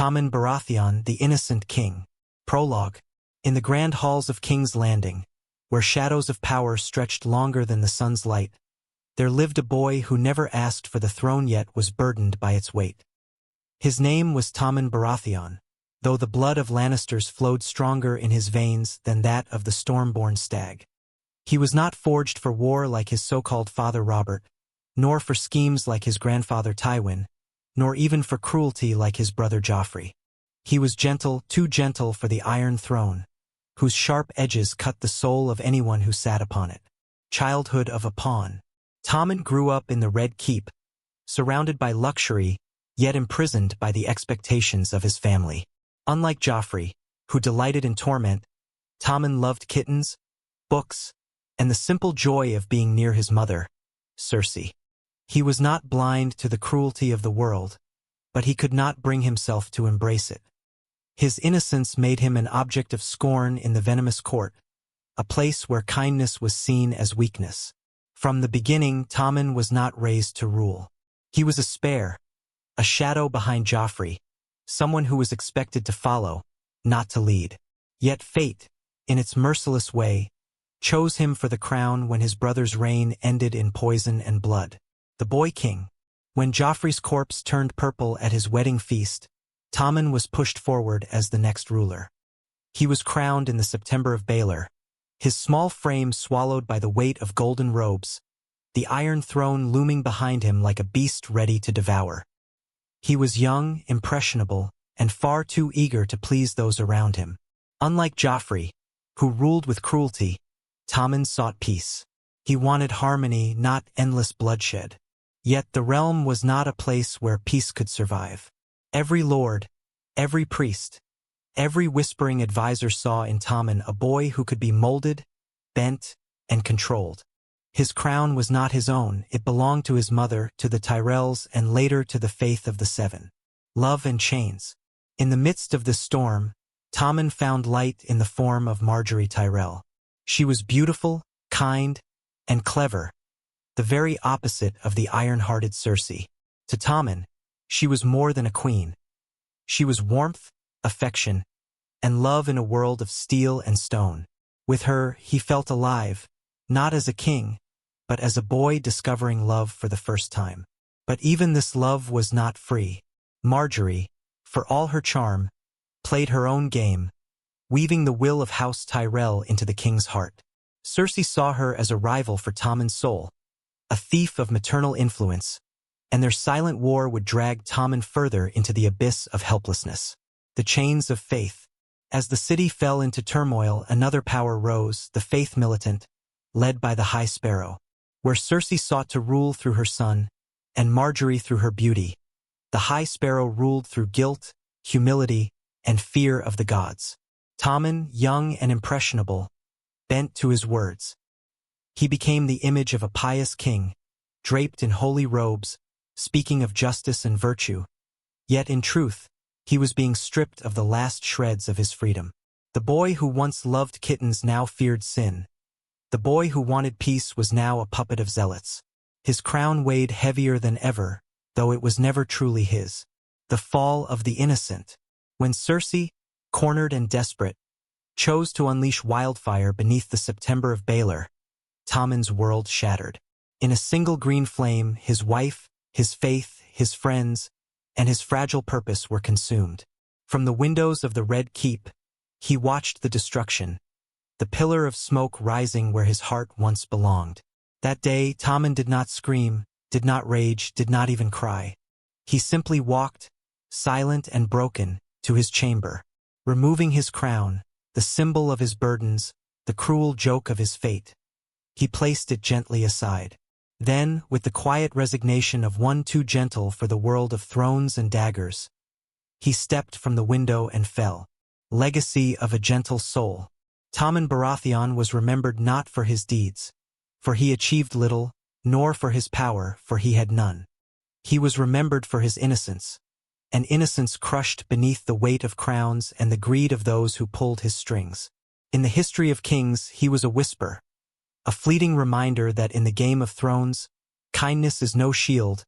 Tommen Baratheon, the innocent king. Prologue. In the grand halls of King's Landing, where shadows of power stretched longer than the sun's light, there lived a boy who never asked for the throne yet was burdened by its weight. His name was Tommen Baratheon, though the blood of Lannisters flowed stronger in his veins than that of the storm-born stag. He was not forged for war like his so-called father Robert, nor for schemes like his grandfather Tywin, nor even for cruelty like his brother Joffrey. He was gentle, too gentle for the Iron Throne, whose sharp edges cut the soul of anyone who sat upon it. Childhood of a pawn. Tommen grew up in the Red Keep, surrounded by luxury, yet imprisoned by the expectations of his family. Unlike Joffrey, who delighted in torment, Tommen loved kittens, books, and the simple joy of being near his mother, Cersei. He was not blind to the cruelty of the world, but he could not bring himself to embrace it. His innocence made him an object of scorn in the venomous court, a place where kindness was seen as weakness. From the beginning, Tommen was not raised to rule. He was a spare, a shadow behind Joffrey, someone who was expected to follow, not to lead. Yet fate, in its merciless way, chose him for the crown when his brother's reign ended in poison and blood. The boy king. When Joffrey's corpse turned purple at his wedding feast, Tommen was pushed forward as the next ruler. He was crowned in the September of Baelor, his small frame swallowed by the weight of golden robes, the Iron Throne looming behind him like a beast ready to devour. He was young, impressionable, and far too eager to please those around him. Unlike Joffrey, who ruled with cruelty, Tommen sought peace. He wanted harmony, not endless bloodshed. Yet the realm was not a place where peace could survive. Every lord, every priest, every whispering advisor saw in Tommen a boy who could be molded, bent, and controlled. His crown was not his own, it belonged to his mother, to the Tyrells, and later to the Faith of the Seven. Love and chains. In the midst of this storm, Tommen found light in the form of Margaery Tyrell. She was beautiful, kind, and clever, the very opposite of the iron-hearted Cersei. To Tommen, she was more than a queen. She was warmth, affection, and love in a world of steel and stone. With her, he felt alive, not as a king, but as a boy discovering love for the first time. But even this love was not free. Margaery, for all her charm, played her own game, weaving the will of House Tyrell into the king's heart. Cersei saw her as a rival for Tommen's soul, a thief of maternal influence, and their silent war would drag Tommen further into the abyss of helplessness. The chains of faith. As the city fell into turmoil, another power rose, the Faith Militant, led by the High Sparrow. Where Cersei sought to rule through her son, and Margaery through her beauty, the High Sparrow ruled through guilt, humility, and fear of the gods. Tommen, young and impressionable, bent to his words. He became the image of a pious king, draped in holy robes, speaking of justice and virtue. Yet in truth, he was being stripped of the last shreds of his freedom. The boy who once loved kittens now feared sin. The boy who wanted peace was now a puppet of zealots. His crown weighed heavier than ever, though it was never truly his. The fall of the innocent. When Cersei, cornered and desperate, chose to unleash wildfire beneath the September of Baelor, Tommen's world shattered. In a single green flame, his wife, his faith, his friends, and his fragile purpose were consumed. From the windows of the Red Keep, he watched the destruction, the pillar of smoke rising where his heart once belonged. That day, Tommen did not scream, did not rage, did not even cry. He simply walked, silent and broken, to his chamber. Removing his crown, the symbol of his burdens, the cruel joke of his fate, he placed it gently aside. Then, with the quiet resignation of one too gentle for the world of thrones and daggers, he stepped from the window and fell. Legacy of a gentle soul. Tommen Baratheon was remembered not for his deeds, for he achieved little, nor for his power, for he had none. He was remembered for his innocence, an innocence crushed beneath the weight of crowns and the greed of those who pulled his strings. In the history of kings, he was a whisper, a fleeting reminder that in the Game of Thrones, kindness is no shield,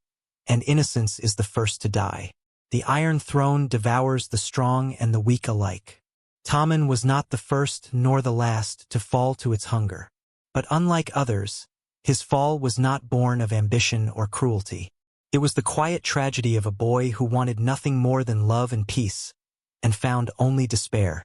and innocence is the first to die. The Iron Throne devours the strong and the weak alike. Tommen was not the first nor the last to fall to its hunger. But unlike others, his fall was not born of ambition or cruelty. It was the quiet tragedy of a boy who wanted nothing more than love and peace, and found only despair.